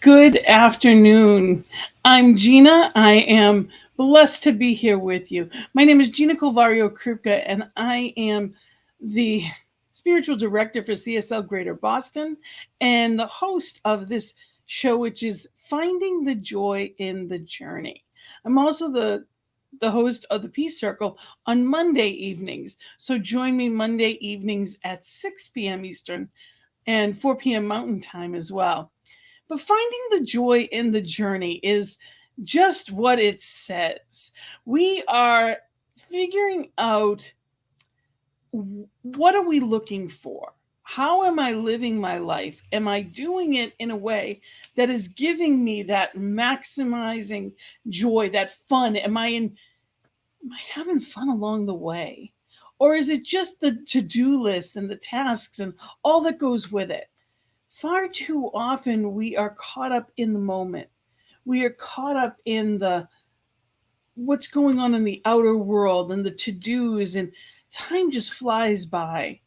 Good afternoon. I'm Gina. I am blessed to be here with you. My name is Gina Krupka, and I am the spiritual director for CSL Greater Boston and the host of this show, which is Finding the Joy in the Journey. I'm also the host of the Peace Circle on Monday evenings. So join me Monday evenings at 6 p.m. Eastern and 4 p.m. Mountain Time as well. But finding the joy in the journey is just what it says. We are figuring out, what are we looking for? How am I living my life? Am I doing it in a way that is giving me that maximizing joy, that fun? Am I having fun along the way? Or is it just the to-do list and the tasks and all that goes with it? Far too often we are caught up in the moment. We are caught up in what's going on in the outer world and the to-dos, and time just flies by.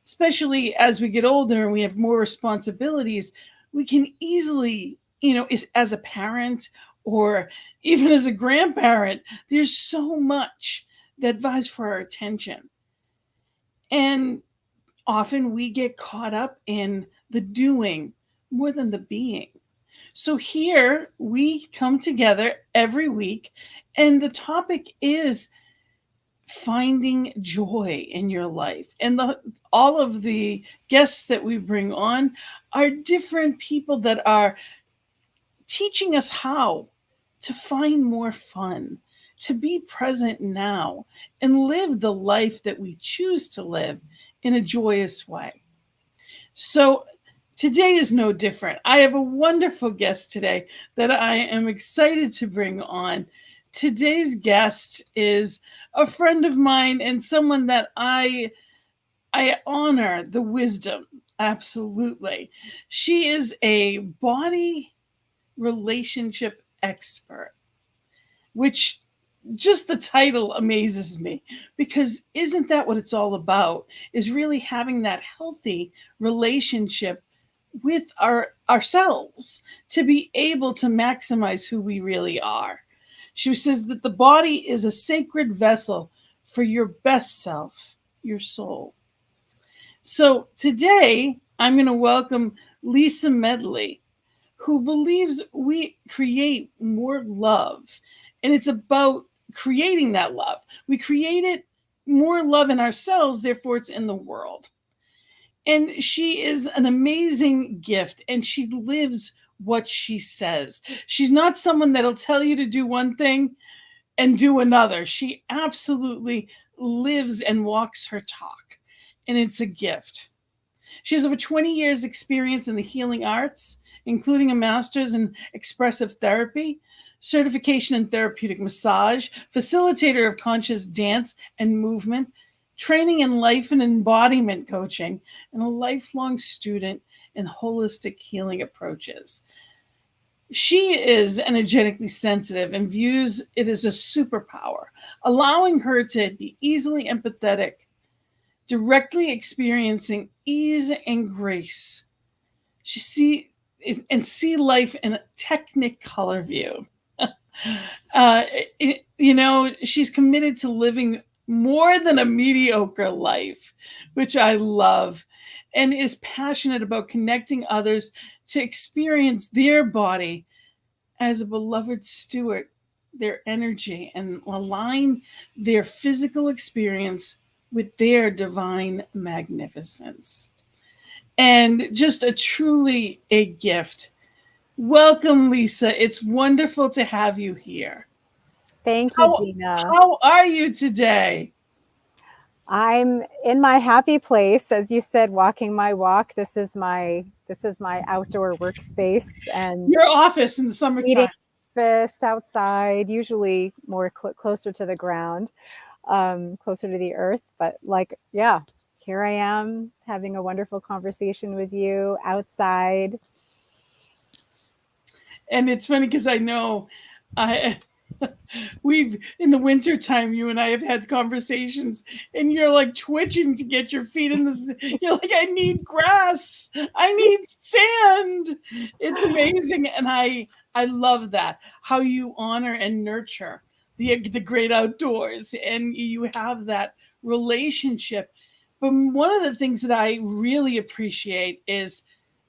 Especially as we get older and we have more responsibilities, we can easily, as a parent or even as a grandparent, there's so much that vies for our attention. And often we get caught up in the doing more than the being. So here we come together every week, and the topic is finding joy in your life. And all of the guests that we bring on are different people that are teaching us how to find more fun, to be present now, and live the life that we choose to live in a joyous way. So today is no different. I have a wonderful guest today that I am excited to bring on. Today's guest is a friend of mine and someone that I honor the wisdom. Absolutely. She is a body relationship expert, which just the title amazes me, because isn't that what it's all about, is really having that healthy relationship with ourselves to be able to maximize who we really are. She says that the body is a sacred vessel for your best self, your soul. So today I'm going to welcome Lisa Medley, who believes we create more love, and it's about creating that love. We created more love in ourselves, therefore it's in the world. And she is an amazing gift, and she lives what she says. She's not someone that'll tell you to do one thing and do another. She absolutely lives and walks her talk, and it's a gift. She has over 20 years experience in the healing arts, including a master's in expressive therapy, certification in therapeutic massage, facilitator of conscious dance and movement, training in life and embodiment coaching, and a lifelong student in holistic healing approaches. She is energetically sensitive and views it as a superpower, allowing her to be easily empathetic, directly experiencing ease and grace. She see life in a technicolor view. She's committed to living more than a mediocre life, which I love, and is passionate about connecting others to experience their body as a beloved steward, their energy, and align their physical experience with their divine magnificence. And just truly a gift. Welcome, Lisa. It's wonderful to have you here. Thank you, Gina. How are you today? I'm in my happy place, as you said, walking my walk. This is my outdoor workspace and your office in the summertime. Breakfast outside, usually more closer to the ground, closer to the earth. But here I am having a wonderful conversation with you outside. And it's funny because I know We've in the winter time, you and I have had conversations, and you're like twitching to get your feet in the. You're like, I need grass, I need sand. It's amazing, and I love that how you honor and nurture the great outdoors, and you have that relationship. But one of the things that I really appreciate is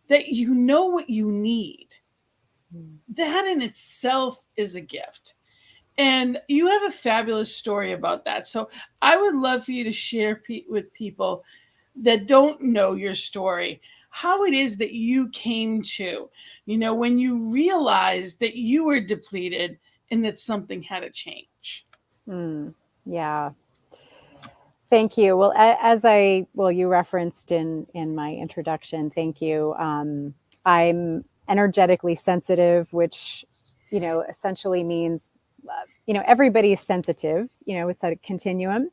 that you know what you need. That in itself is a gift. And you have a fabulous story about that. So I would love for you to share with people that don't know your story how it is that you came to, when you realized that you were depleted and that something had to change. Yeah. Thank you. Well, you referenced in my introduction, thank you. I'm energetically sensitive, which, essentially means, everybody's sensitive, it's a continuum.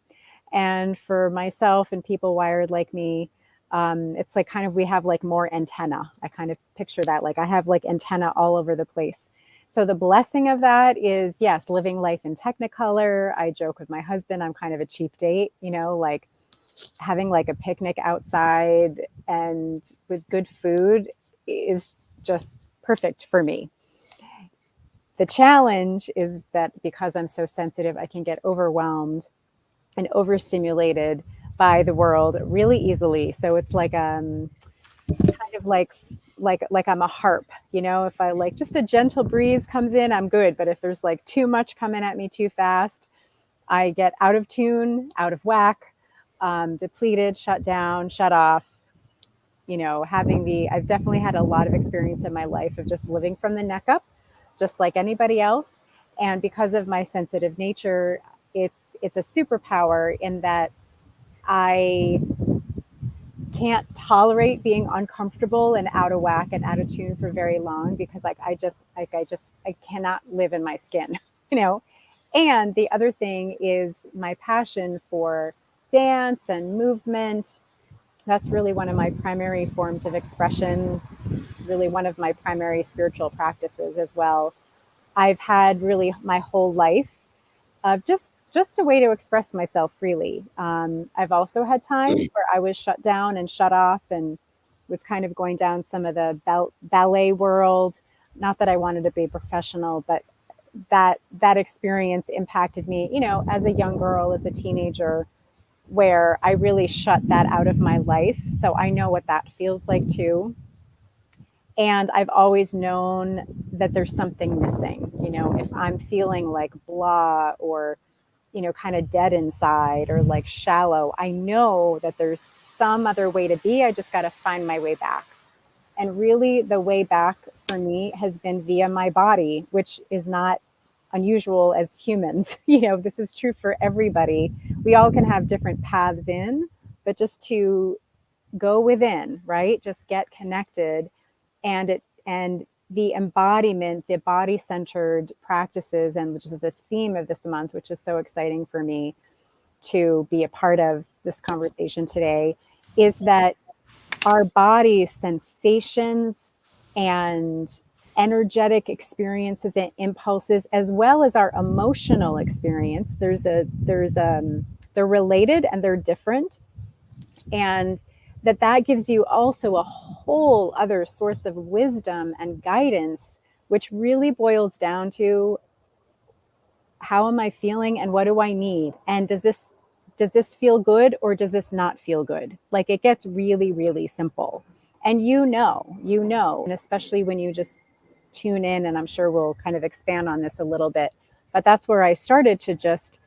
And for myself and people wired like me, it's like kind of, we have like more antenna. I kind of picture that, like I have like antenna all over the place. So the blessing of that is, yes, living life in Technicolor. I joke with my husband, I'm kind of a cheap date, like having like a picnic outside and with good food is just perfect for me. The challenge is that because I'm so sensitive, I can get overwhelmed and overstimulated by the world really easily. So it's like kind of like I'm a harp, if I like just a gentle breeze comes in, I'm good. But if there's like too much coming at me too fast, I get out of tune, out of whack, depleted, shut down, shut off. I've definitely had a lot of experience in my life of just living from the neck up, just like anybody else. And because of my sensitive nature, it's a superpower in that I can't tolerate being uncomfortable and out of whack and out of tune for very long, because I cannot live in my skin, And the other thing is my passion for dance and movement. That's really one of my primary forms of expression, really one of my primary spiritual practices as well. I've had really my whole life of just a way to express myself freely. I've also had times where I was shut down and shut off and was kind of going down some of the ballet world. Not that I wanted to be professional, but that experience impacted me, as a young girl, as a teenager, where I really shut that out of my life. So I know what that feels like too. And I've always known that there's something missing. If I'm feeling like blah or, kind of dead inside or like shallow, I know that there's some other way to be. I just got to find my way back. And really, the way back for me has been via my body, which is not unusual as humans. This is true for everybody. We all can have different paths in, but just to go within, right? Just get connected. And the embodiment, the body centered practices, and which is this theme of this month, which is so exciting for me to be a part of this conversation today, is that our body's sensations and energetic experiences and impulses, as well as our emotional experience, they're related and they're different. And that gives you also a whole other source of wisdom and guidance, which really boils down to, how am I feeling and what do I need? And does this feel good or does this not feel good? Like, it gets really, really simple. And and especially when you just tune in, and I'm sure we'll kind of expand on this a little bit, but that's where I started to just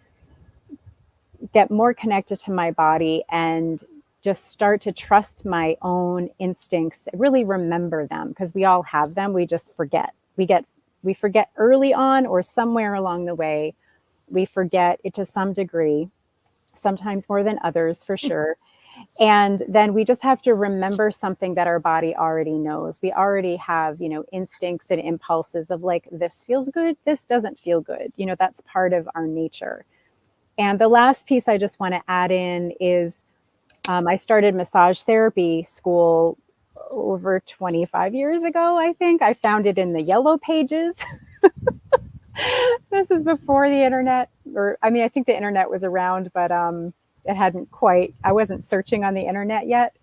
get more connected to my body and just start to trust my own instincts, really remember them, because we all have them. We just forget. We forget early on, or somewhere along the way. We forget it to some degree, sometimes more than others, for sure. And then we just have to remember something that our body already knows. We already have, instincts and impulses of like, this feels good, this doesn't feel good. That's part of our nature. And the last piece I just want to add in is, I started massage therapy school over 25 years ago, I think. I found it in the yellow pages. This is before the internet, or I mean, I think the internet was around, but it hadn't quite. I wasn't searching on the internet yet,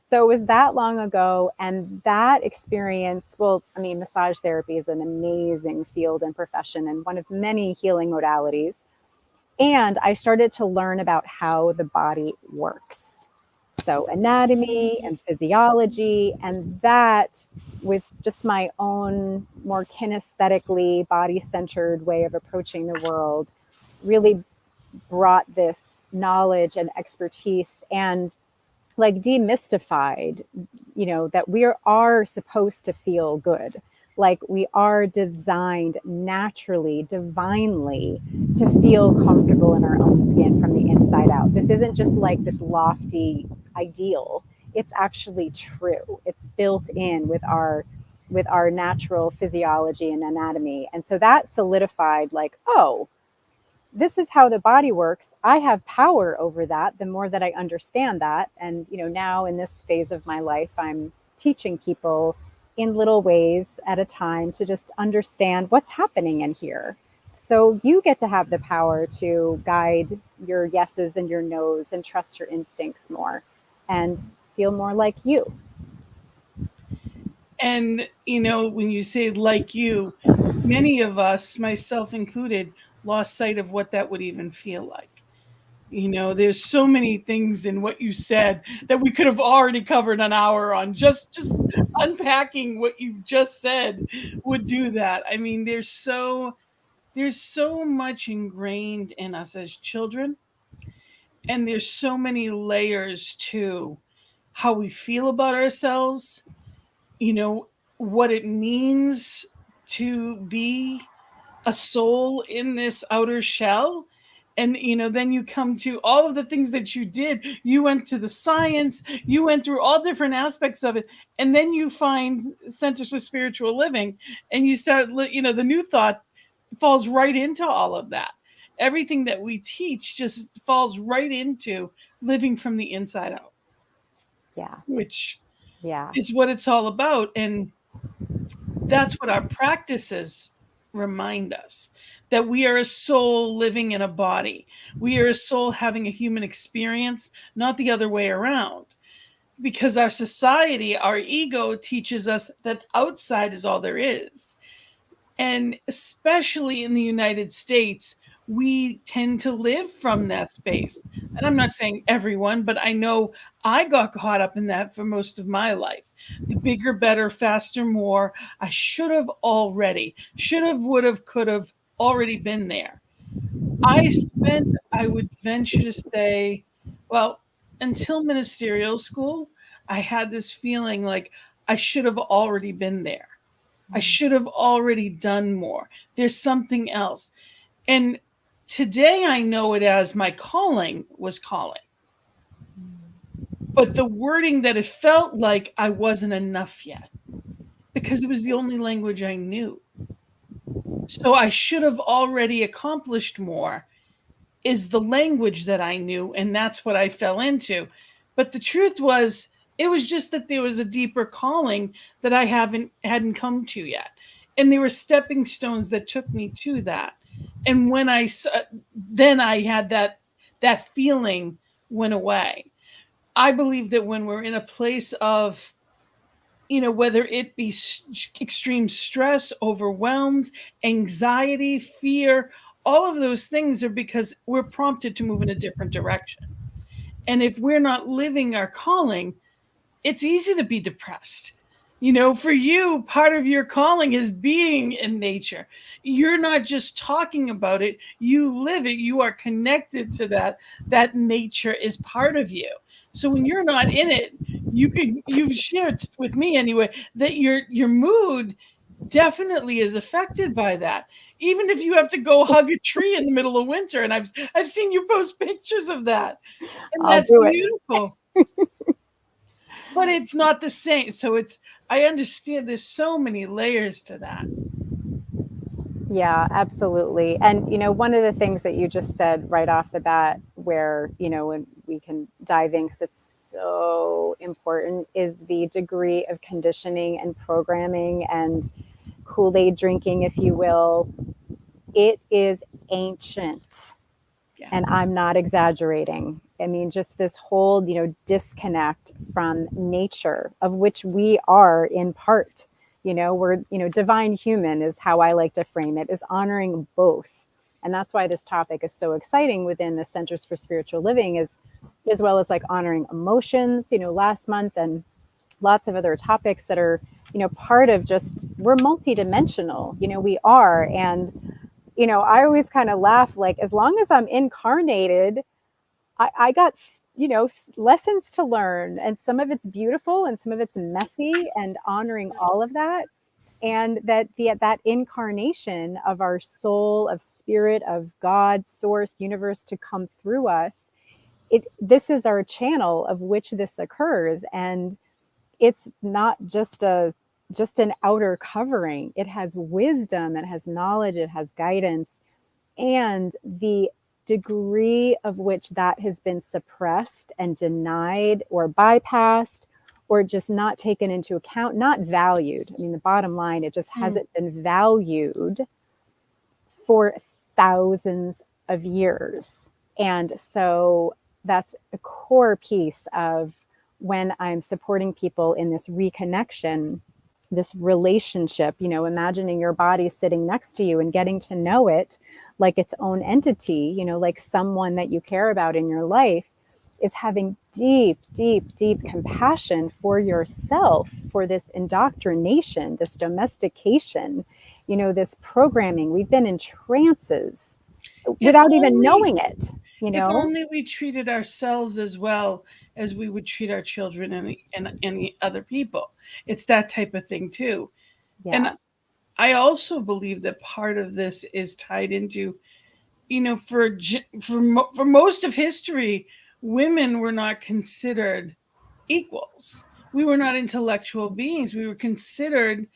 so it was that long ago. And that experience, well, I mean, massage therapy is an amazing field and profession, and one of many healing modalities. And I started to learn about how the body works. So, anatomy and physiology, and that with just my own more kinesthetically body centered way of approaching the world really brought this knowledge and expertise and like demystified, that we are supposed to feel good. Like we are designed naturally, divinely to feel comfortable in our own skin from the inside out. This isn't just like this lofty ideal. It's actually true. It's built in with our natural physiology and anatomy. And so that solidified like, oh, this is how the body works. I have power over that the more that I understand that. And, now in this phase of my life, I'm teaching people in little ways at a time to just understand what's happening in here. So you get to have the power to guide your yeses and your nos and trust your instincts more and feel more like you. And, when you say like you, many of us, myself included, lost sight of what that would even feel like. There's so many things in what you said that we could have already covered an hour on. Just unpacking what you just said would do that. I mean, there's so much ingrained in us as children, and there's so many layers to how we feel about ourselves, you know, what it means to be a soul in this outer shell. And then you come to all of the things that you did. You went to the science, you went through all different aspects of it, and then you find Centers for Spiritual Living, and you start, the new thought falls right into all of that. Everything that we teach just falls right into living from the inside out, Yeah. which Yeah. is what it's all about. And that's what our practices remind us, that we are a soul living in a body. We are a soul having a human experience, not the other way around. Because our society, our ego teaches us that outside is all there is. And especially in the United States, we tend to live from that space. And I'm not saying everyone, but I know I got caught up in that for most of my life. The bigger, better, faster, more. I should have, would have, could have already been there. I would venture to say, well, until ministerial school, I had this feeling like I should have already been there. I should have already done more. There's something else. And today I know it as my calling was calling. But the wording that it felt like I wasn't enough yet, because it was the only language I knew. So I should have already accomplished more is the language that I knew, and that's what I fell into. But the truth was, it was just that there was a deeper calling that I hadn't come to yet. And there were stepping stones that took me to that. And when then I had that feeling went away. I believe that when we're in a place of, whether it be extreme stress, overwhelmed, anxiety, fear, all of those things are because we're prompted to move in a different direction. And if we're not living our calling, it's easy to be depressed. For you, part of your calling is being in nature. You're not just talking about it, you live it. You are connected to that. That nature is part of you. So when you're not in it, you've shared with me anyway that your mood definitely is affected by that. Even if you have to go hug a tree in the middle of winter, and I've seen you post pictures of that. And I'll that's do it. beautiful. But it's not the same. So I understand there's so many layers to that. Yeah, absolutely. And, one of the things that you just said right off the bat, where, when we can dive in because it's so important, is the degree of conditioning and programming and Kool-Aid drinking, if you will, it is ancient. Yeah. And I'm not exaggerating. I mean, just this whole, disconnect from nature, of which we are in part. We're, divine human is how I like to frame it, is honoring both. And that's why this topic is so exciting within the Centers for Spiritual Living, is as well as like honoring emotions, last month, and lots of other topics that are, part of just, we're multidimensional, we are. And I always kind of laugh, like, as long as I'm incarnated, I got, lessons to learn. And some of it's beautiful and some of it's messy, and honoring all of that. And that incarnation of our soul, of spirit, of God, source, universe to come through us, this is our channel of which this occurs. And it's not just an outer covering. It has wisdom, it has knowledge, it has guidance. And the degree of which that has been suppressed and denied or bypassed, or just not taken into account, not valued. I mean, the bottom line, it just hasn't been valued for thousands of years. And so that's a core piece of when I'm supporting people in this reconnection, this relationship, imagining your body sitting next to you and getting to know it like its own entity, like someone that you care about in your life, is having deep, deep, deep compassion for yourself, for this indoctrination, this domestication, this programming. We've been in trances without even knowing it. If only we treated ourselves as well as we would treat our children and any other people. It's that type of thing too. Yeah. And I also believe that part of this is tied into, for most of history, women were not considered equals. We were not intellectual beings. We were considered,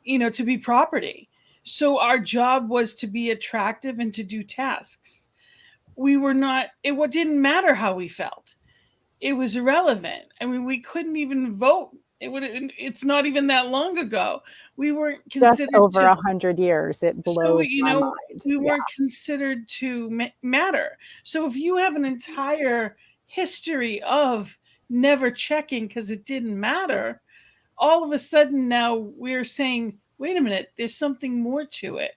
to be property. So our job was to be attractive and to do tasks. We were not, it didn't matter how we felt. It was irrelevant. I mean, we couldn't even vote. It's not even that long ago. We weren't just considered over to 100 years. It blows my mind. we weren't considered to matter. So if you have an entire history of never checking because it didn't matter, all of a sudden now we're saying, wait a minute, there's something more to it.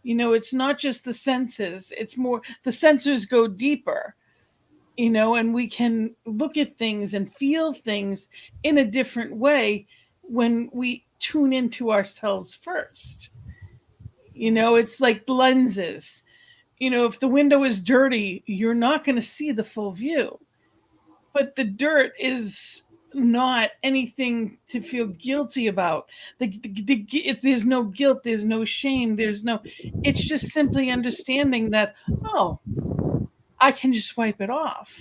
It's not just the senses, it's more, the sensors go deeper, and we can look at things and feel things in a different way when we tune into ourselves first. It's like lenses. If the window is dirty, you're not going to see the full view. But the dirt is not anything to feel guilty about. There's no guilt, there's no shame, it's just simply understanding that, oh, I can just wipe it off.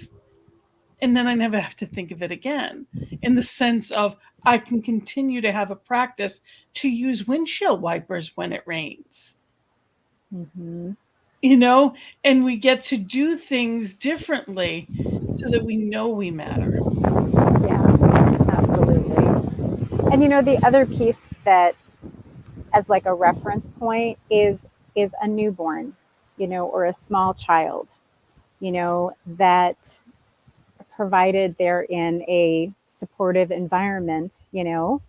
And then I never have to think of it again. In the sense of, I can continue to have a practice to use windshield wipers when it rains. Mm-hmm. And we get to do things differently so that we know we matter. Yeah, absolutely. And the other piece that, as like a reference point, is a newborn, or a small child, that provided they're in a supportive environment, I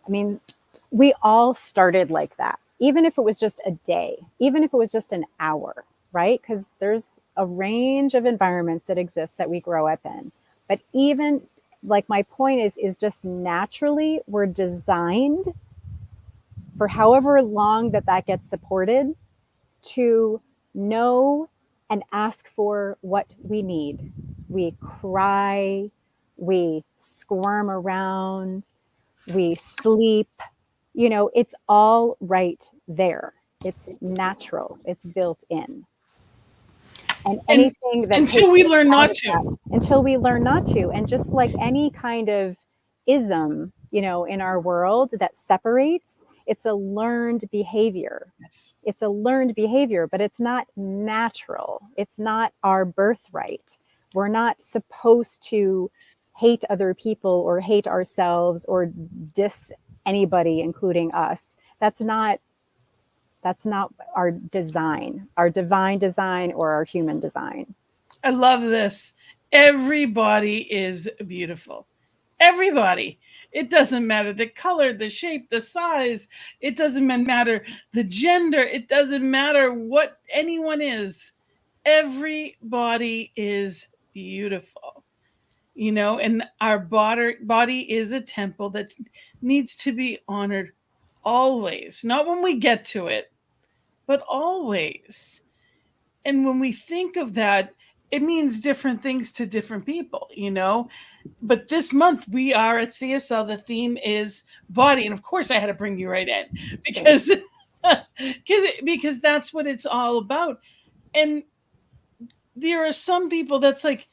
mean, we all started like that, even if it was just a day, even if it was just an hour, right? Because there's a range of environments that exist that we grow up in. But even, like, my point is just naturally we're designed, for however long that gets supported, to know and ask for what we need. We cry, we squirm around, we sleep. It's all right there. It's natural, it's built in. And anything that until we learn not to. Until we learn not to. And just like any kind of ism, in our world that separates, it's a learned behavior. Yes. It's a learned behavior, but it's not natural. It's not our birthright. We're not supposed to hate other people or hate ourselves or diss anybody, including us. That's not That's not our design, our divine design or our human design. I love this. Everybody is beautiful. Everybody. It doesn't matter the color, the shape, the size. It doesn't matter the gender. It doesn't matter what anyone is. Everybody is beautiful. And our body is a temple that needs to be honored always, not when we get to it, but always. And when we think of that, it means different things to different people. But this month we are at CSL. The theme is body. And of course I had to bring you right in because because that's what it's all about. And there are some people that's like,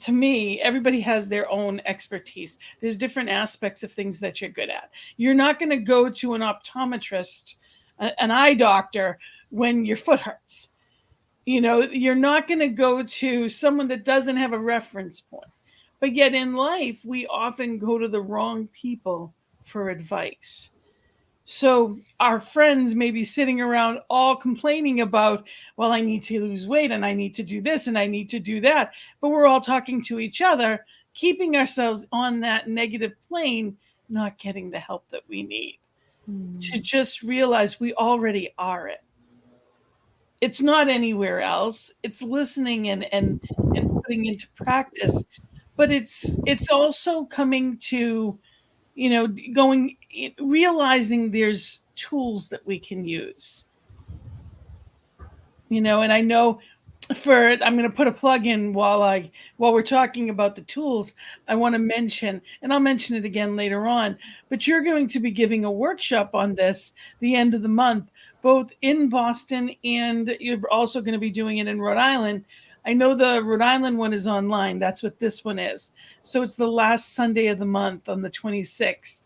to me, everybody has their own expertise. There's different aspects of things that you're good at. You're not going to go to an optometrist, an eye doctor, when your foot hurts. You're not going to go to someone that doesn't have a reference point. But yet in life, we often go to the wrong people for advice. So our friends may be sitting around all complaining about, well, I need to lose weight and I need to do this and I need to do that. But we're all talking to each other, keeping ourselves on that negative plane, not getting the help that we need. To just realize we already are it. It's not anywhere else. It's listening and putting into practice. But it's also coming to, realizing there's tools that we can use. And I know I'm going to put a plug in while we're talking about the tools. I want to mention, and I'll mention it again later on, but you're going to be giving a workshop on this the end of the month, both in Boston, and you're also going to be doing it in Rhode Island. I know the Rhode Island one is online. That's what this one is. So it's the last Sunday of the month on the 26th.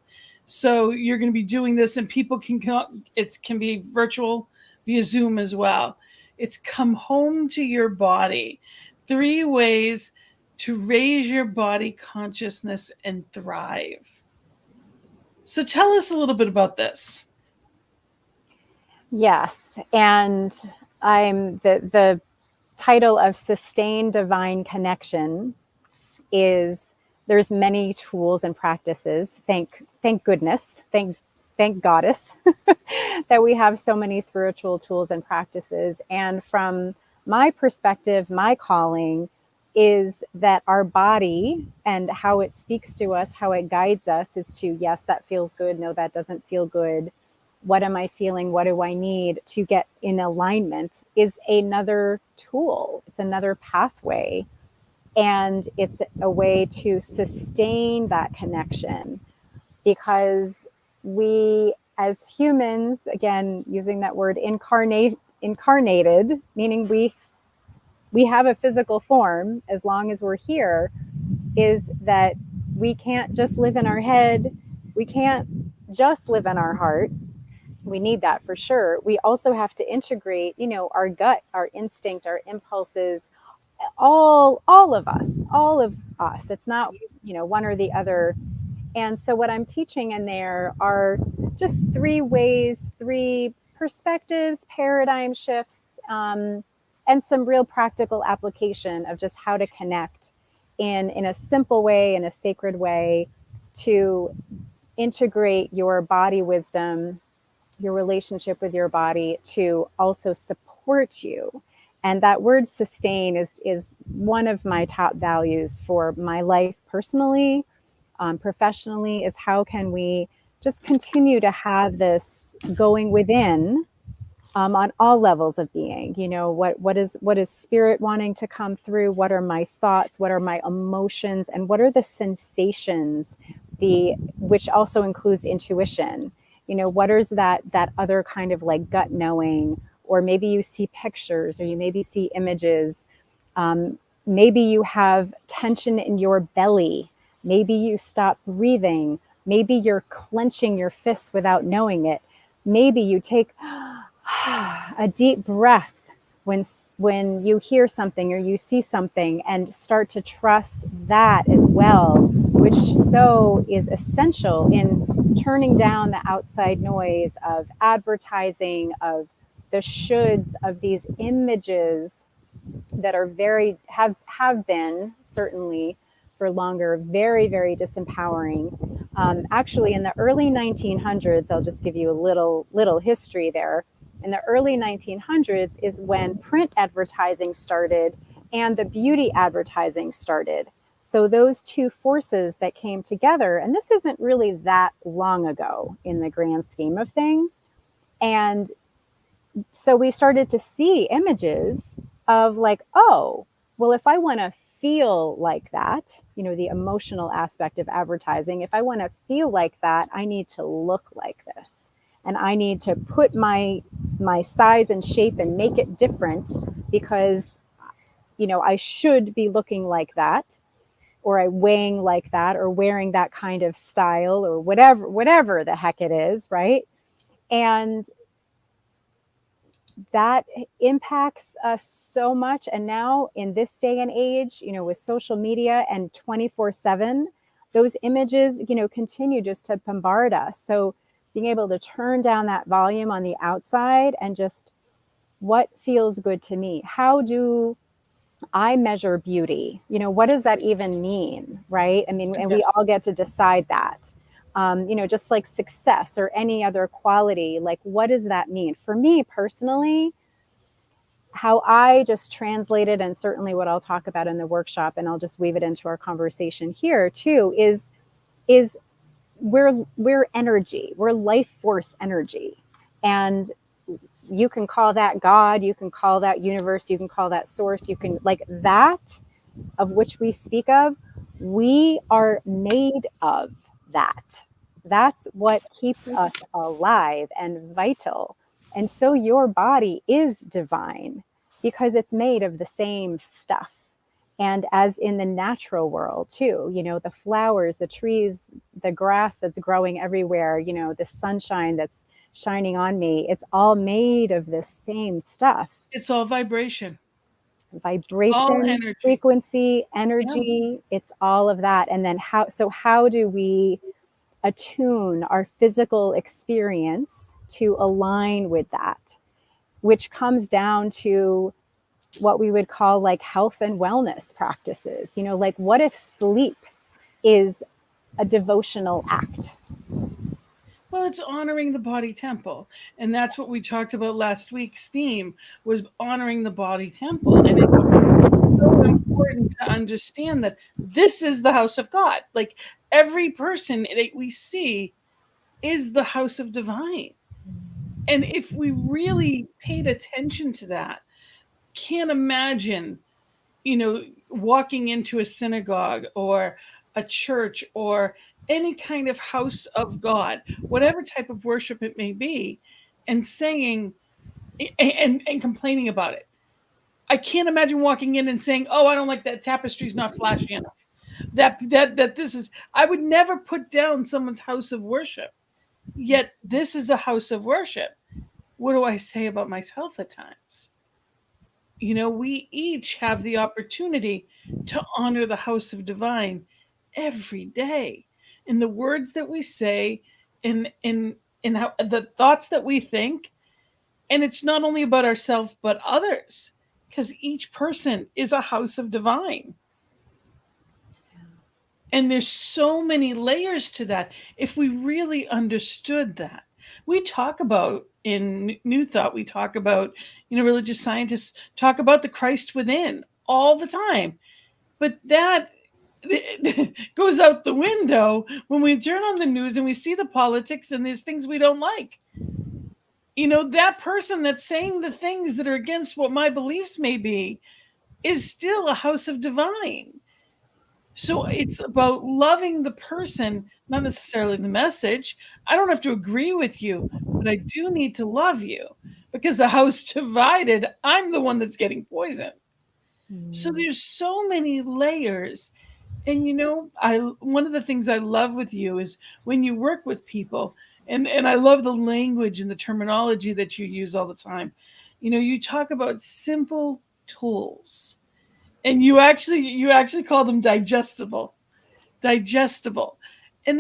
So you're going to be doing this, and people can come. It can be virtual via Zoom as well. It's come home to your body. 3 ways to raise your body consciousness and thrive. So tell us a little bit about this. Yes, and I'm the title of Sustained Divine Connection is there's many tools and practices. Thank goodness, thank goddess that we have so many spiritual tools and practices. And from my perspective, my calling is that our body and how it speaks to us, how it guides us is to, yes, that feels good. No, that doesn't feel good. What am I feeling? What do I need to get in alignment is another tool. It's another pathway. And it's a way to sustain that connection because we, as humans, again, using that word incarnated, meaning we have a physical form as long as we're here, is that we can't just live in our head. We can't just live in our heart. We need that for sure. We also have to integrate, our gut, our instinct, our impulses, all of us. It's not, one or the other. And so what I'm teaching in there are just 3 ways, 3 perspectives, paradigm shifts, and some real practical application of just how to connect in a simple way, in a sacred way, to integrate your body wisdom, your relationship with your body, to also support you. And that word sustain is one of my top values for my life personally, professionally, is how can we just continue to have this going within on all levels of being. What is spirit wanting to come through? What are my thoughts? What are my emotions? And what are the sensations, which also includes intuition? What is that other kind of like gut knowing? Or maybe you see pictures, or you maybe see images. Maybe you have tension in your belly. Maybe you stop breathing. Maybe you're clenching your fists without knowing it. Maybe you take a deep breath when you hear something or you see something, and start to trust that as well which so is essential in turning down the outside noise of advertising, of the shoulds, of these images that are very have been certainly for longer very disempowering. Actually, in the early 1900s, I'll just give you a little history there. In the early 1900s is when print advertising started and the beauty advertising started. So those two forces that came together, and this isn't really that long ago in the grand scheme of things. And so we started to see images of like, oh, well, if I want to feel like that, the emotional aspect of advertising, if I want to feel like that, I need to look like this. And I need to put my size and shape and make it different because I should be looking like that, or I weighing like that, or wearing that kind of style, or whatever the heck it is, right? And that impacts us so much. And now in this day and age, with social media and 24/7, those images, continue just to bombard us. So being able to turn down that volume on the outside and just what feels good to me. How do I measure beauty? What does that even mean? Right. I mean, and we all Yes. get to decide that. Just like success or any other quality, like what does that mean? For me personally, how I just translated, and certainly what I'll talk about in the workshop, and I'll just weave it into our conversation here too, is we're energy, we're life force energy. And you can call that God, you can call that universe, you can call that source, you can like that of which we speak of, we are made of that. That's what keeps us alive and vital. And so your body is divine because it's made of the same stuff. And as in the natural world too, the flowers, the trees, the grass that's growing everywhere, the sunshine that's shining on me, it's all made of this same stuff. It's all vibration, all Vibration, energy. frequency, Yeah. energy, it's all of that. And then how do we attune our physical experience to align with that, which comes down to what we would call like health and wellness practices. Like what if sleep is a devotional act? Well, it's honoring the body temple. And that's what we talked about last week's theme was honoring the body temple. And it's so important to understand that this is the house of God. Like every person that we see is the house of divine. And if we really paid attention to that, can't imagine, walking into a synagogue or a church or any kind of house of God, whatever type of worship it may be, and saying and complaining about it. I can't imagine walking in and saying, "Oh, I don't like that tapestry's not flashy enough." That this is I would never put down someone's house of worship. Yet this is a house of worship. What do I say about myself at times? We each have the opportunity to honor the house of divine every day in the words that we say, in how the thoughts that we think. And it's not only about ourselves but others, because each person is a house of divine. And there's so many layers to that if we really understood that. We talk about in New Thought, we talk about, religious scientists talk about the Christ within all the time. But that goes out the window when we turn on the news and we see the politics and there's things we don't like. That person that's saying the things that are against what my beliefs may be is still a house of divine. So it's about loving the person, not necessarily the message. I don't have to agree with you, but I do need to love you because the house divided, I'm the one that's getting poisoned. So Mm. there's so many layers. And I one of the things I love with you is when you work with people, and I love the language and the terminology that you use all the time. You talk about simple tools, and you actually call them digestible. digestible. And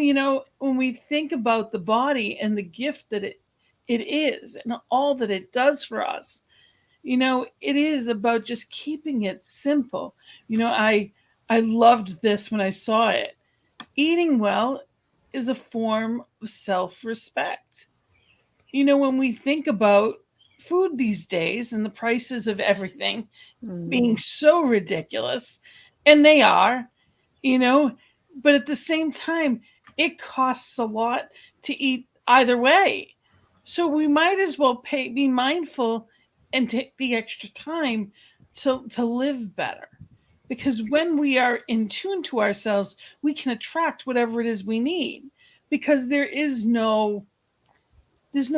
when we think about the body and the gift that it is and all that it does for us, it is about just keeping it simple. I loved this when I saw it. Eating well is a form of self-respect. When we think about food these days and the prices of everything being so ridiculous, and they are, you know, but at the same time, it costs a lot to eat either way. So we might as well be mindful and take the extra time to live better. Because when we are in tune to ourselves, we can attract whatever it is we need. Because there's no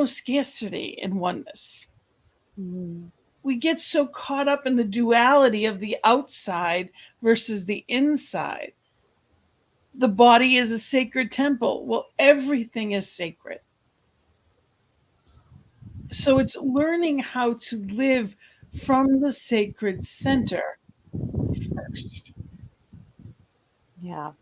scarcity in oneness. We get so caught up in the duality of the outside versus the inside. The body is a sacred temple. Well, everything is sacred. So it's learning how to live from the sacred center first. Yeah.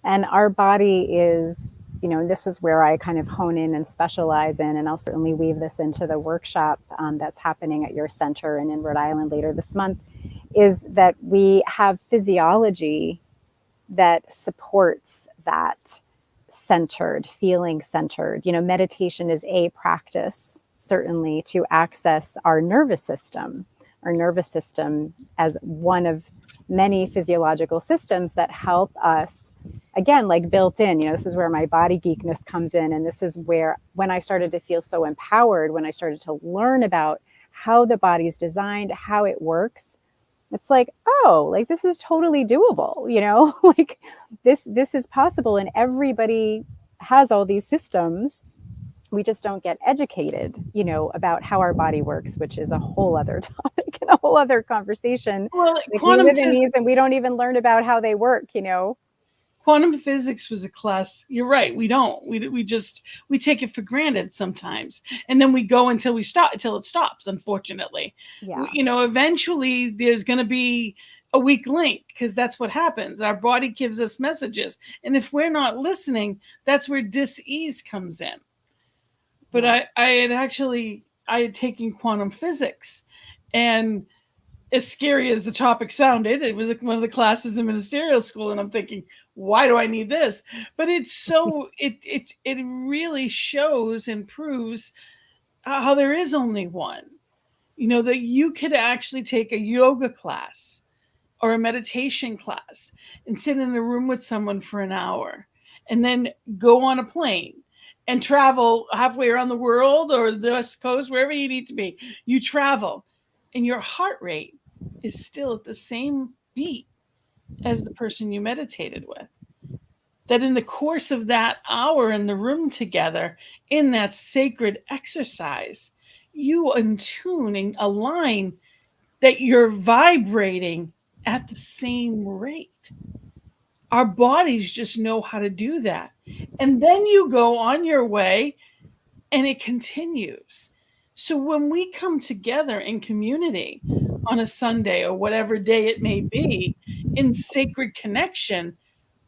And our body is, this is where I kind of hone in and specialize in, and I'll certainly weave this into the workshop that's happening at your center and in Rhode Island later this month, is that we have physiology that supports that feeling centered. Meditation is a practice, certainly, to access our nervous system as one of many physiological systems that help us, again, like built in. This is where my body geekness comes in. And this is where, when I started to feel so empowered, when I started to learn about how the body's designed, how it works, it's like, oh, like this is totally doable, like this is possible. And everybody has all these systems. We just don't get educated, about how our body works, which is a whole other topic and a whole other conversation. Well, like we live in these and we don't even learn about how they work, Quantum physics was a class. You're right. We don't. We take it for granted sometimes, and then we go until it stops. Unfortunately, yeah. Eventually there's going to be a weak link, because that's what happens. Our body gives us messages, and if we're not listening, that's where dis-ease comes in. But yeah. I had taken quantum physics, and as scary as the topic sounded, it was like one of the classes in ministerial school, and I'm thinking, why do I need this? But it's so it really shows and proves how there is only one. That you could actually take a yoga class or a meditation class and sit in a room with someone for an hour, and then go on a plane and travel halfway around the world or the West Coast, wherever you need to be. You travel, and your heart rate is still at the same beat as the person you meditated with. That in the course of that hour in the room together, in that sacred exercise, you attune and align that you're vibrating at the same rate. Our bodies just know how to do that. And then you go on your way, and it continues. So when we come together in community on a Sunday or whatever day it may be, in sacred connection,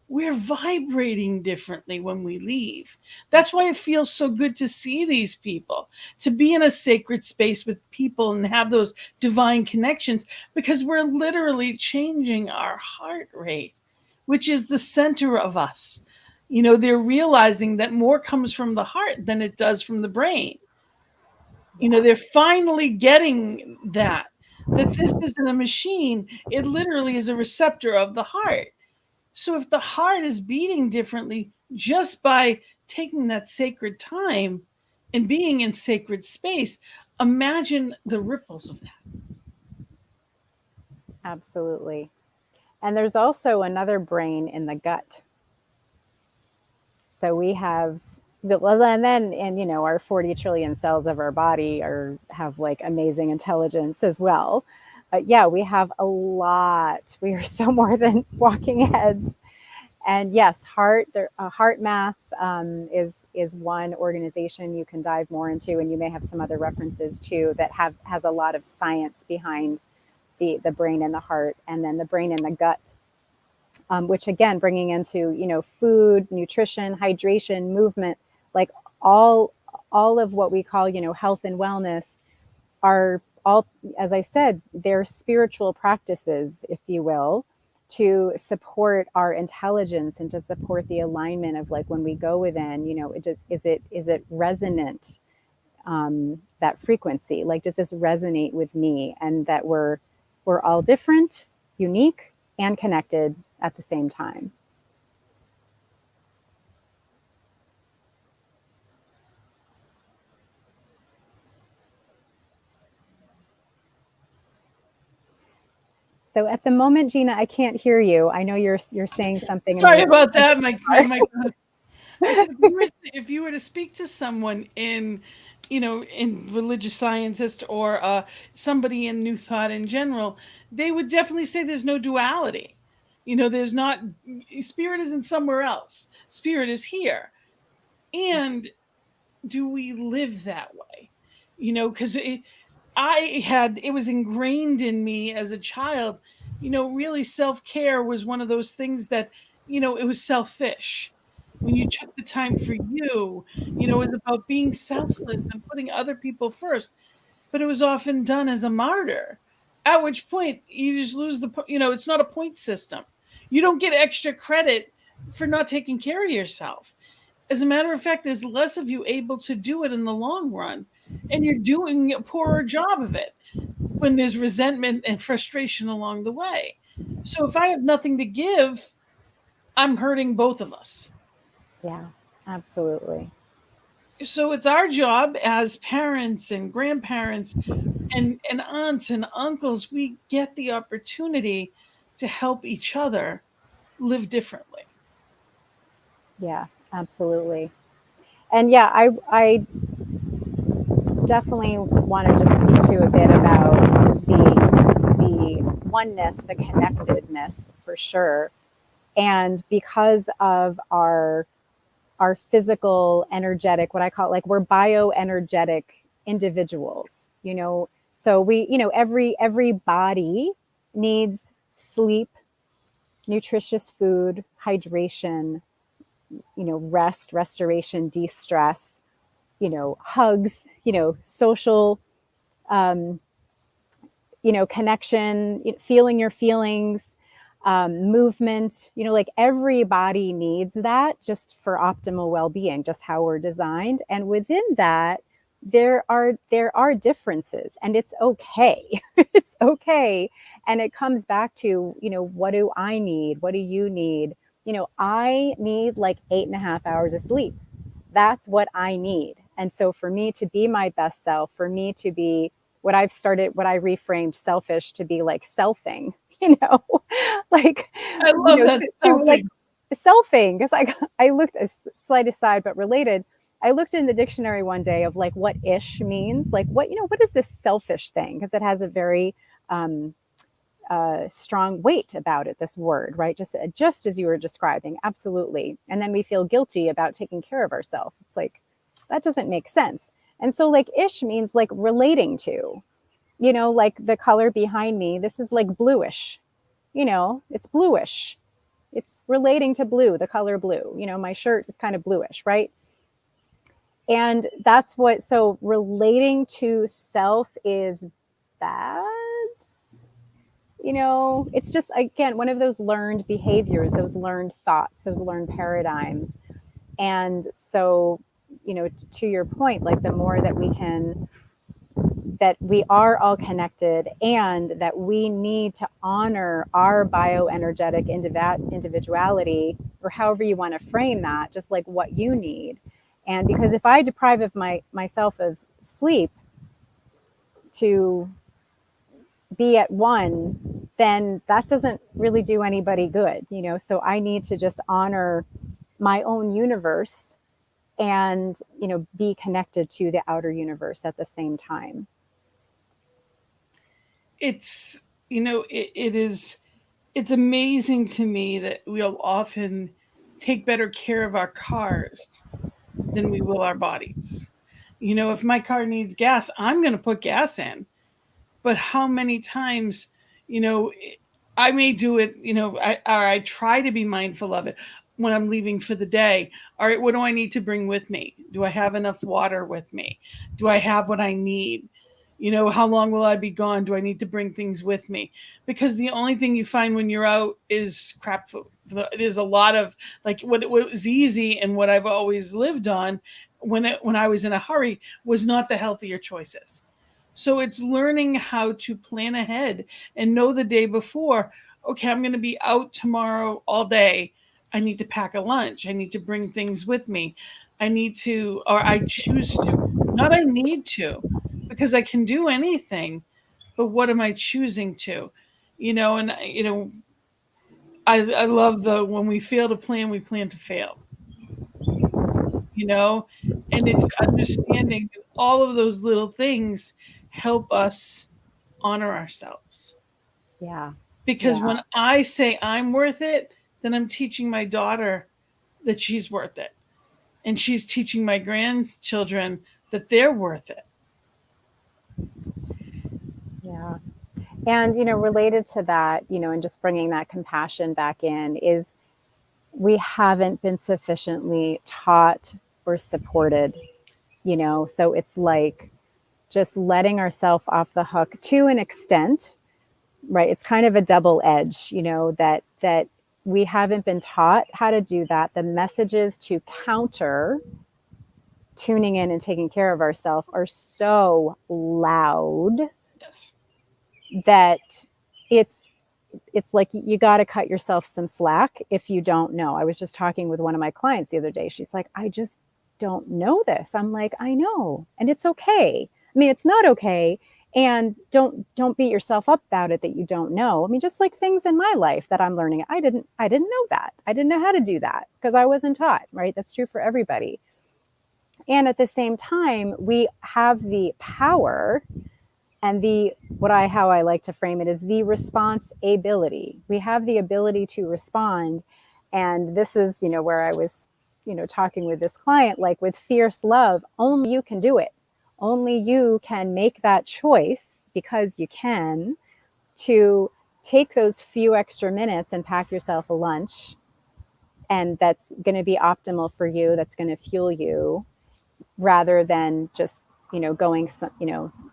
we're vibrating differently when we leave. That's why it feels so good to see these people, to be in a sacred space with people and have those divine connections, because we're literally changing our heart rate, which is the center of us. They're realizing that more comes from the heart than it does from the brain. They're finally getting that this isn't a machine. It literally is a receptor of the heart. So if the heart is beating differently just by taking that sacred time and being in sacred space, imagine the ripples of that. Absolutely. And there's also another brain in the gut. So we have, and then, and our 40 trillion cells of our body have like amazing intelligence as well. But yeah, we have a lot. We are so more than walking heads. And yes, heart math is one organization you can dive more into, and you may have some other references too that has a lot of science behind the brain and the heart, and then the brain and the gut which again, bringing into, food, nutrition, hydration, movement, like all all of what we call, health and wellness are all, as I said, they're spiritual practices, if you will, to support our intelligence and to support the alignment of, like, when we go within, it just, is it resonant, that frequency, like, does this resonate with me, and that we're all different, unique, and connected at the same time. So at the moment, Gina, I can't hear you. I know you're saying something. Sorry about that. My I said, if you were to speak to someone in, in religious scientist or somebody in New Thought in general, they would definitely say there's no duality. There's not, spirit isn't somewhere else. Spirit is here. And do we live that way? Because it was ingrained in me as a child. Really, self-care was one of those things that, it was selfish. When you took the time for you, it was about being selfless and putting other people first. But it was often done as a martyr, at which point you just lose it's not a point system. You don't get extra credit for not taking care of yourself. As a matter of fact, there's less of you able to do it in the long run, and you're doing a poorer job of it when there's resentment and frustration along the way. So if I have nothing to give, I'm hurting both of us. Yeah, absolutely. So it's our job as parents and grandparents and aunts and uncles, we get the opportunity to help each other live differently. Yeah, absolutely. And yeah, I definitely want to just speak to a bit about the oneness, the connectedness, for sure. And because of our physical, energetic, what I call, like, we're bioenergetic individuals, so we, every body needs sleep, nutritious food, hydration, rest, restoration, de-stress, hugs, social, um, connection, feeling your feelings, movement, like, everybody needs that just for optimal well-being, just how we're designed. And within that, there are differences, and it's okay. It's okay. And it comes back to, what do I need? What do you need? I need like 8.5 hours of sleep. That's what I need. And so for me to be my best self, for me to be what I reframed selfish to be like selfing, you know, like, I love that to like selfing. selfing. Because I looked, a slight aside, but related. I looked in the dictionary one day of like what ish means, like what is this selfish thing? Because it has a very strong weight about it, this word, right? Just as you were describing, absolutely. And then we feel guilty about taking care of ourselves. It's like, that doesn't make sense. And so, like, ish means like relating to, like the color behind me, this is like bluish, it's bluish. It's relating to blue, the color blue. My shirt is kind of bluish, right? And that's what, so relating to self is bad. It's just, again, one of those learned behaviors, those learned thoughts, those learned paradigms. And so, to your point, like, the more that that we are all connected, and that we need to honor our bioenergetic individuality, or however you want to frame that, just like what you need. And because if I deprive of myself of sleep to be at one, then that doesn't really do anybody good, So I need to just honor my own universe and, be connected to the outer universe at the same time. It's, it's amazing to me that we'll often take better care of our cars than we will our bodies. If my car needs gas, I'm going to put gas in. But how many times, you know, I may do it, I try to be mindful of it when I'm leaving for the day. All right, what do I need to bring with me? Do I have enough water with me? Do I have what I need? How long will I be gone? Do I need to bring things with me? Because the only thing you find when you're out is crap food. There's a lot of, like, what was easy and what I've always lived on when I was in a hurry was not the healthier choices. So it's learning how to plan ahead and know the day before, okay, I'm going to be out tomorrow all day. I need to pack a lunch. I need to bring things with me. I need to, or I choose to. Not I need to, because I can do anything, but what am I choosing to? And I love the when we fail to plan, we plan to fail. You know, and it's understanding that all of those little things help us honor ourselves. Yeah. Because Yeah. when I say I'm worth it, then I'm teaching my daughter that she's worth it. And she's teaching my grandchildren that they're worth it. Yeah. And, related to that, and just bringing that compassion back in is we haven't been sufficiently taught or supported, so it's like just letting ourselves off the hook to an extent, right? It's kind of a double edge, that we haven't been taught how to do that. The messages to counter tuning in and taking care of ourselves are so loud Yes. that it's it's like you got to cut yourself some slack if you don't know. I was just talking with one of my clients the other day. She's like, I just don't know this. I'm like, I know, and it's okay. I mean, it's not okay, and don't beat yourself up about it that you don't know. I mean, just like things in my life that I'm learning, I didn't know that. I didn't know how to do that because I wasn't taught, right? That's true for everybody. And at the same time, we have the power and the what I how I like to frame it is the response ability. We have the ability to respond. And this is, where I was, talking with this client, like with fierce love, only you can do it. Only you can make that choice because you can to take those few extra minutes and pack yourself a lunch. And that's going to be optimal for you. That's going to fuel you rather than just going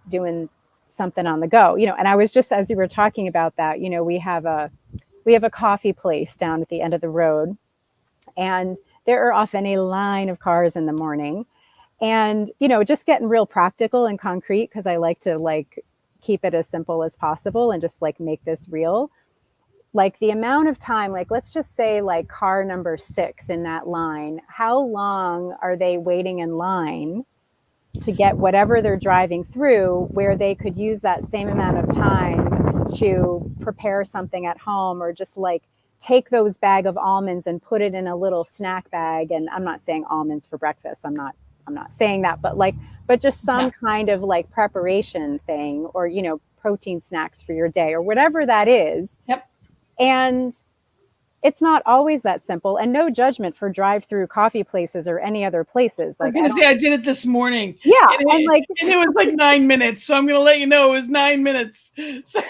doing something on the go. And I was just, as you were talking about that, we have a coffee place down at the end of the road, and there are often a line of cars in the morning. And just getting real practical and concrete, because I like to keep it as simple as possible and just make this real. Like the amount of time, let's just say car number 6 in that line, how long are they waiting in line to get whatever they're driving through, where they could use that same amount of time to prepare something at home, or just take those bag of almonds and put it in a little snack bag. And I'm not saying almonds for breakfast. I'm not saying that, but just some kind of preparation thing, or protein snacks for your day or whatever that is. Yep. And it's not always that simple, and no judgment for drive-through coffee places or any other places. I was going to say I did it this morning. Yeah, and it was 9 minutes. So I'm going to let you know it was 9 minutes. So.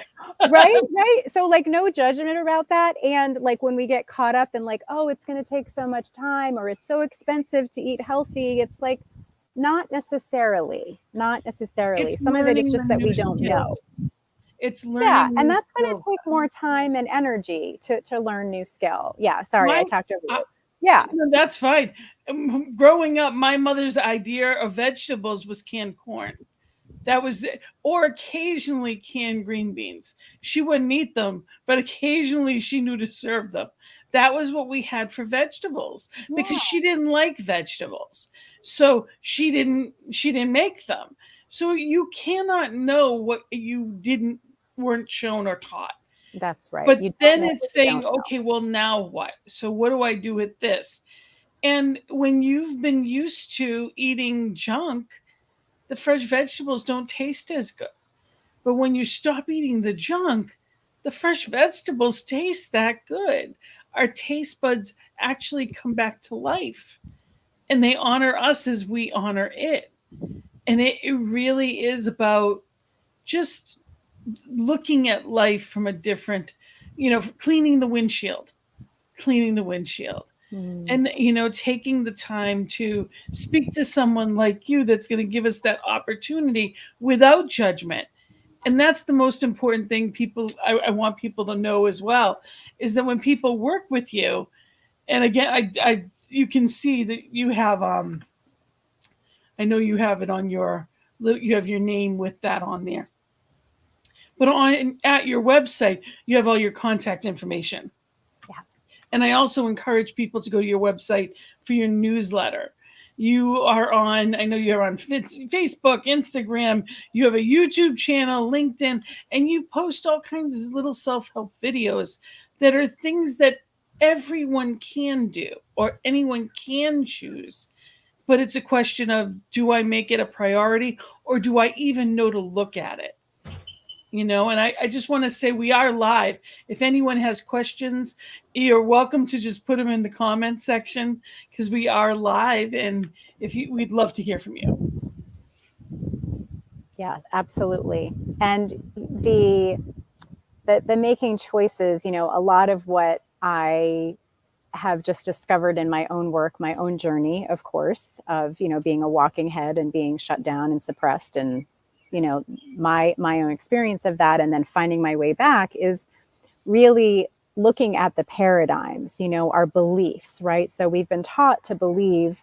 right. So no judgment about that. And when we get caught up in oh, it's going to take so much time, or it's so expensive to eat healthy, it's not necessarily. It's Some of it is just that we don't skills. know. It's learning. Yeah, and that's going to take more time and energy to learn new skill. Yeah, sorry, I talked over you. Yeah. No, that's fine. Growing up, my mother's idea of vegetables was canned corn. That was it. Or occasionally canned green beans. She wouldn't eat them, but occasionally she knew to serve them. That was what we had for vegetables, because she didn't like vegetables. So she didn't make them. So you cannot know what you weren't shown or taught. That's right. But then it's saying, okay, well, now what? So what do I do with this? And when you've been used to eating junk, the fresh vegetables don't taste as good. But when you stop eating the junk, the fresh vegetables taste that good. Our taste buds actually come back to life, and they honor us as we honor it. And it really is about just looking at life from a different cleaning the windshield, cleaning the windshield. Mm. And taking the time to speak to someone like you that's going to give us that opportunity without judgment. And that's the most important thing I want people to know as well, is that when people work with you, and again, I you can see that you have I know you have it on you have your name with that on there, but on at your website you have all your contact information. Yeah. And I also encourage people to go to your website for your newsletter. You are on, I know you're on Facebook, Instagram, you have a YouTube channel, LinkedIn, and you post all kinds of little self help videos that are things that everyone can do or anyone can choose. But it's a question of, do I make it a priority, or do I even know to look at it? And I just want to say we are live. If anyone has questions, you're welcome to just put them in the comment section, because we are live, and we'd love to hear from you. Yeah, absolutely. And the making choices, a lot of what I have just discovered in my own work, my own journey, of course, of, being a walking head and being shut down and suppressed, and, my own experience of that, and then finding my way back, is really looking at the paradigms, our beliefs, right? So we've been taught to believe,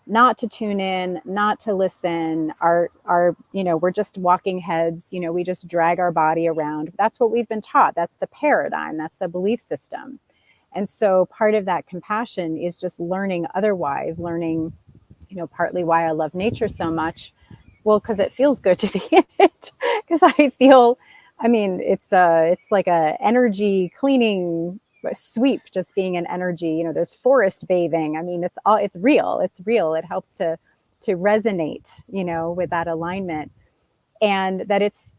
not to tune in, not to listen. We're just walking heads, we just drag our body around. That's what we've been taught. That's the paradigm. That's the belief system. And so part of that compassion is just learning otherwise, learning, partly why I love nature so much. Well, because it feels good to be in it. Because I feel, it's like a energy cleaning sweep, just being an energy. There's forest bathing. It's real. It's real. It helps to resonate, with that alignment, and that it's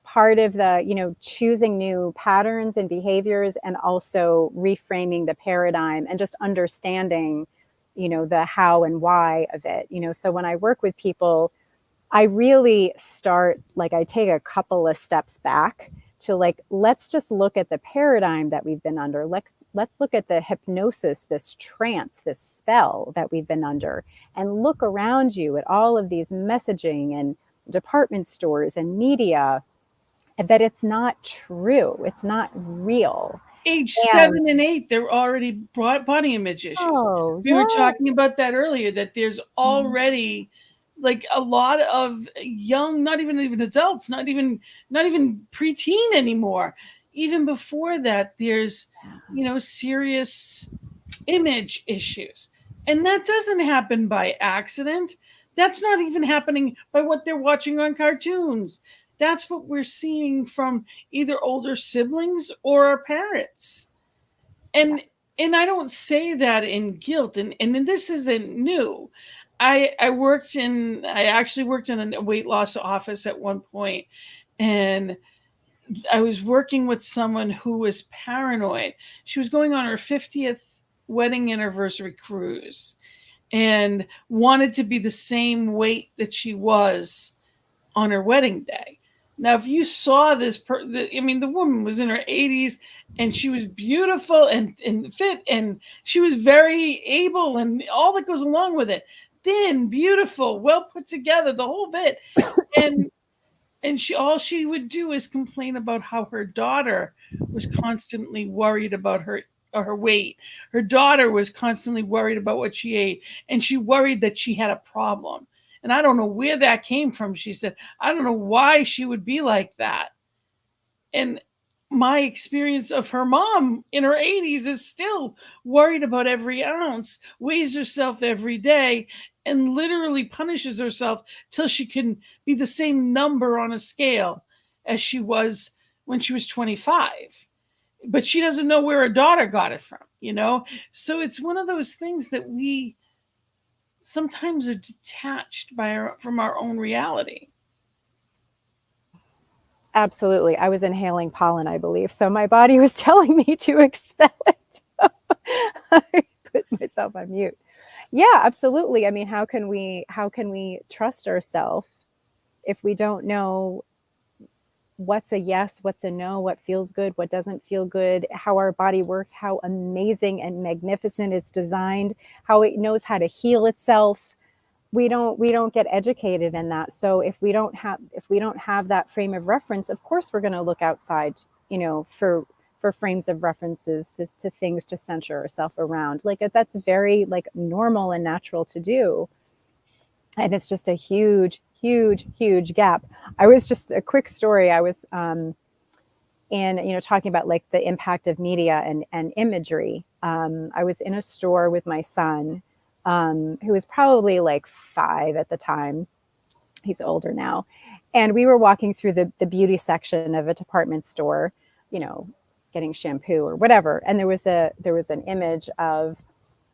part of the, choosing new patterns and behaviors, and also reframing the paradigm, and just understanding, the how and why of it. So when I work with people, I really start, like, I take a couple of steps back to, like, let's just look at the paradigm that we've been under. Let's look at the hypnosis, this trance, this spell that we've been under, and look around you at all of these messaging and department stores and media, that it's not true. It's not real. Age And 7 and 8, they're already body image issues. oh, We were yeah. talking about that earlier, that there's already like a lot of young, not even adults, not even preteen anymore. Even before that, there's serious image issues. And that doesn't happen by accident. That's not even happening by what they're watching on cartoons. That's what we're seeing from either older siblings or our parents. And I don't say that in guilt, and this isn't new. I actually worked in a weight loss office at one point, and I was working with someone who was paranoid. She was going on her 50th wedding anniversary cruise and wanted to be the same weight that she was on her wedding day. Now, if you saw the woman was in her 80s, and she was beautiful and fit, and she was very able, and all that goes along with it. Thin, beautiful, well put together, the whole bit. And all she would do is complain about how her daughter was constantly worried about her weight. Her daughter was constantly worried about what she ate, and she worried that she had a problem. And I don't know where that came from. She said, I don't know why she would be like that. And my experience of her mom in her 80s is still worried about every ounce, weighs herself every day, and literally punishes herself till she can be the same number on a scale as she was when she was 25. But she doesn't know where her daughter got it from. So it's one of those things that we sometimes are detached from our own reality. Absolutely. I was inhaling pollen, I believe. So my body was telling me to expel it. I put myself on mute. Yeah, absolutely. How can we trust ourselves if we don't know what's a yes, what's a no, what feels good, what doesn't feel good, how our body works, how amazing and magnificent it's designed, how it knows how to heal itself. We don't get educated in that. So if we don't have that frame of reference, of course we're going to look outside, for frames of references to things to center ourselves around. Like that's very like normal and natural to do. And it's just a huge, huge, huge gap. I was just a quick story. I was in, talking about like the impact of media and imagery. I was in a store with my son, who was probably like 5 at the time. He's older now. And we were walking through the beauty section of a department store, you know, getting shampoo or whatever. And there was an image of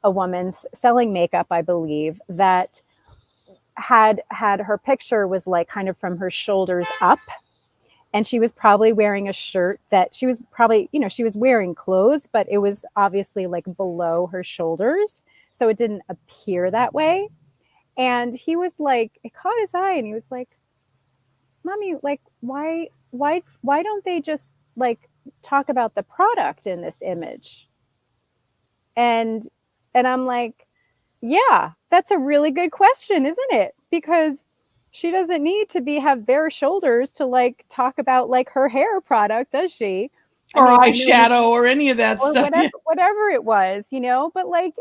a woman selling makeup, I believe, that had her picture was like kind of from her shoulders up, and she was probably wearing a shirt that she was probably, she was wearing clothes, but it was obviously like below her shoulders, so it didn't appear that way. And he was like, it caught his eye, and he was like, "Mommy, like, why don't they just like talk about the product in this image?" And I'm like, yeah, that's a really good question, isn't it? Because she doesn't need to have bare shoulders to like talk about like her hair product, does she? I Or mean, I know we, eyeshadow or any of that or stuff. Yeah. whatever it was, but like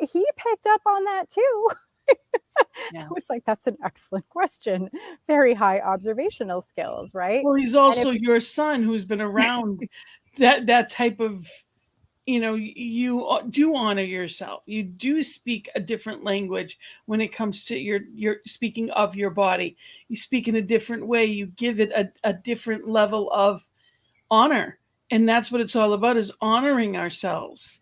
he picked up on that too. I Yeah. was like, that's an excellent question. Very high observational skills, right? Well, he's And if also your son who's been around that type of, you do honor yourself. You do speak a different language when it comes to your speaking of your body. You speak in a different way. You give it a different level of honor. And that's what it's all about, is honoring ourselves,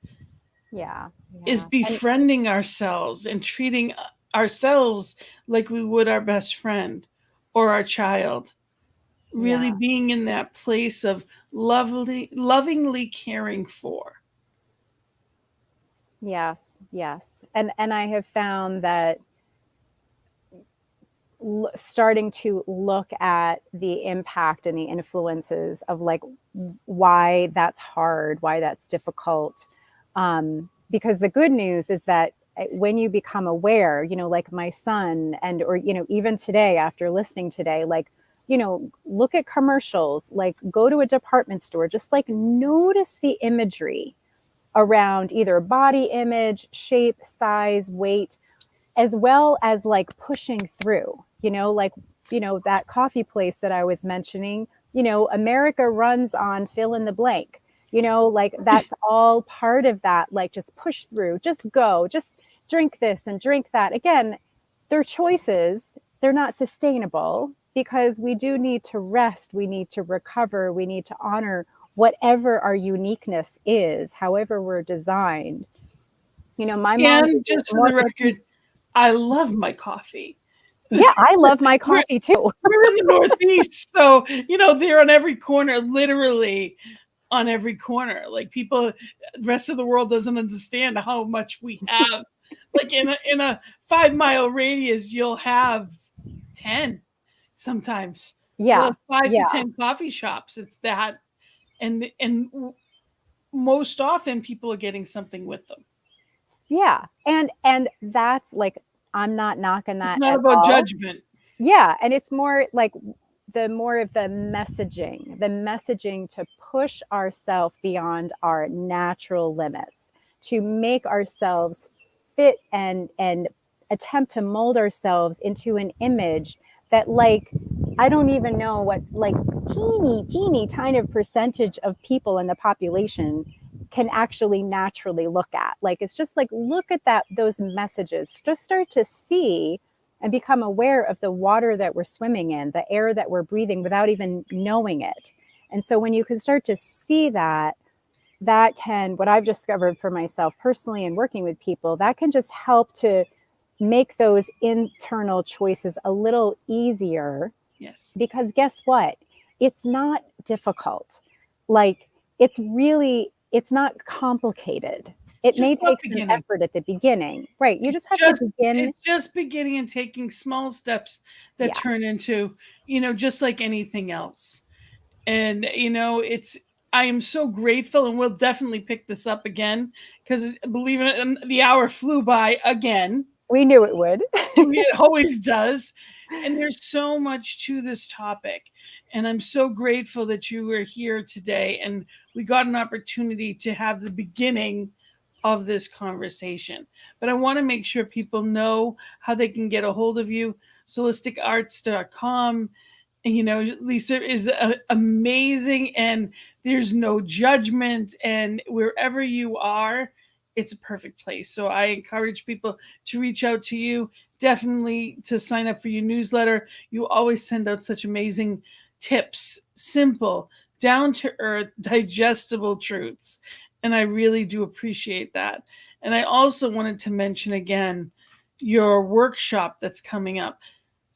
yeah, is yeah. And befriending ourselves and treating ourselves like we would our best friend or our child. Really yeah, being in that place of lovingly caring for. yes, yes. And I have found that starting to look at the impact and the influences of like why that's hard, why that's difficult. Because the good news is that when you become aware, like my son, and or even today after listening today, like look at commercials, like go to a department store, just like notice the imagery around either body image, shape, size, weight, as well as like pushing through, like, that coffee place that I was mentioning, America runs on fill in the blank, like that's all part of that. Like just push through, just go, just drink this and drink that. Again, they're choices, they're not sustainable, because we do need to rest, we need to recover, we need to honor whatever our uniqueness is, however we're designed. My mom And is just for more the record, I love my coffee. Yeah, I love my we're, coffee too. we're in the Northeast, so they're on every corner, literally on every corner. Like people, the rest of the world doesn't understand how much we have. Like in a 5 mile radius, you'll have 10 sometimes. You'll Yeah, have five to yeah, 10 coffee shops. It's that, and most often people are getting something with them. yeah. And that's like, I'm not knocking It's that not at about all. judgment. Yeah, and it's more like the more of the messaging to push ourselves beyond our natural limits, to make ourselves fit and attempt to mold ourselves into an image that, like, I don't even know what, like, teeny tiny percentage of people in the population can actually naturally look at. Like, it's just like, look at those messages, just start to see and become aware of the water that we're swimming in, the air that we're breathing without even knowing it. And so when you can start to see that, what I've discovered for myself personally and working with people, that can just help to make those internal choices a little easier. Yes. Because guess what? It's not difficult. Like, it's not complicated. It Just may about take some beginning. effort at the beginning, right? You It's just have to just begin. it's just beginning and taking small steps that Yeah. turn into, just like anything else. And I am so grateful, and we'll definitely pick this up again because, believe it, the hour flew by again. We knew it would. It always does. And there's so much to this topic. And I'm so grateful that you were here today and we got an opportunity to have the beginning of this conversation. But I want to make sure people know how they can get a hold of you. Solisticarts.com. Lisa is amazing, and there's no judgment, and wherever you are, it's a perfect place. So I encourage people to reach out to you, definitely to sign up for your newsletter. You always send out such amazing tips, simple, down to earth, digestible truths, and I really do appreciate that. And I also wanted to mention again your workshop that's coming up.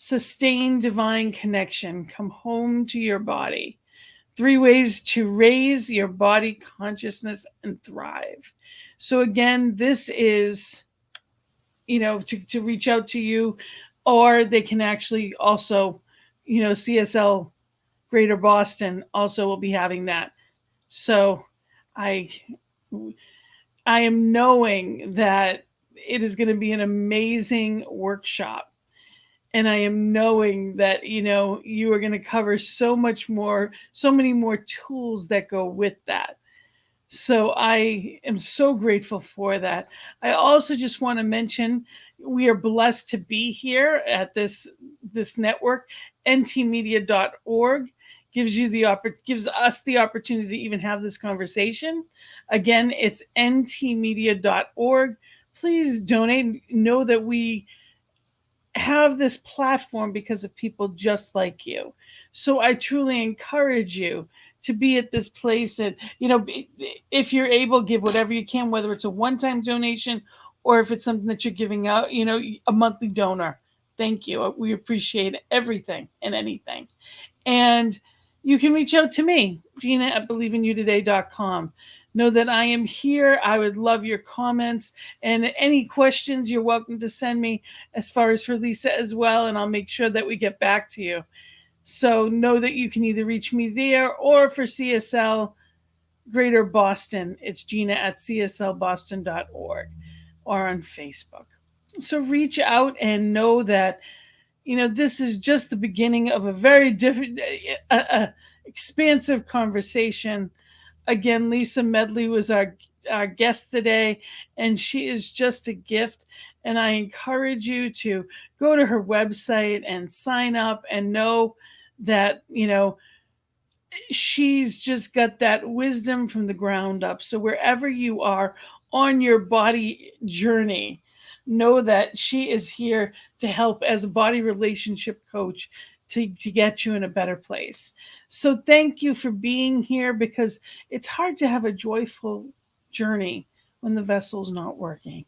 Sustain divine connection. Come home to your body. 3 ways to raise your body consciousness and thrive. So again, this is, to reach out to you, or they can actually also, CSL Greater Boston also will be having that. So I am knowing that it is going to be an amazing workshop. And I am knowing that, you are going to cover so much more, so many more tools that go with that. So I am so grateful for that. I also just want to mention we are blessed to be here at this network. ntmedia.org gives us the opportunity to even have this conversation. Again, it's ntmedia.org. Please donate. Know that we have this platform because of people just like you. So I truly encourage you to be at this place, and if you're able, give whatever you can, whether it's a one-time donation or if it's something that you're giving out, a monthly donor. Thank you. We appreciate everything and anything. And you can reach out to me, Gina at believein.you-today.com. Know that I am here. I would love your comments and any questions you're welcome to send me, as far as for Lisa as well, and I'll make sure that we get back to you. So know that you can either reach me there, or for CSL Greater Boston, it's Gina at cslboston.org, or on Facebook. So reach out and know that this is just the beginning of a very different, expansive conversation. Again, Lisa Medley was our guest today, and she is just a gift. And I encourage you to go to her website and sign up, and know that, she's just got that wisdom from the ground up. So wherever you are on your body journey, know that she is here to help as a body relationship coach to get you in a better place. So thank you for being here, because it's hard to have a joyful journey when the vessel's not working.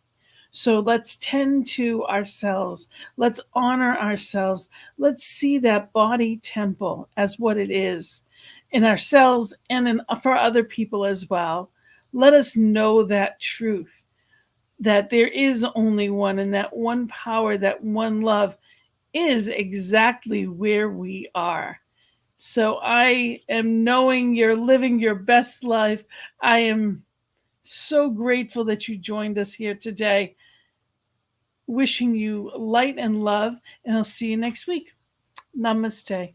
So let's tend to ourselves. Let's honor ourselves. Let's see that body temple as what it is in ourselves and for other people as well. Let us know that truth, that there is only one, and that one power, that one love is exactly where we are. So I am knowing you're living your best life. I am so grateful that you joined us here today. Wishing you light and love, and I'll see you next week. Namaste.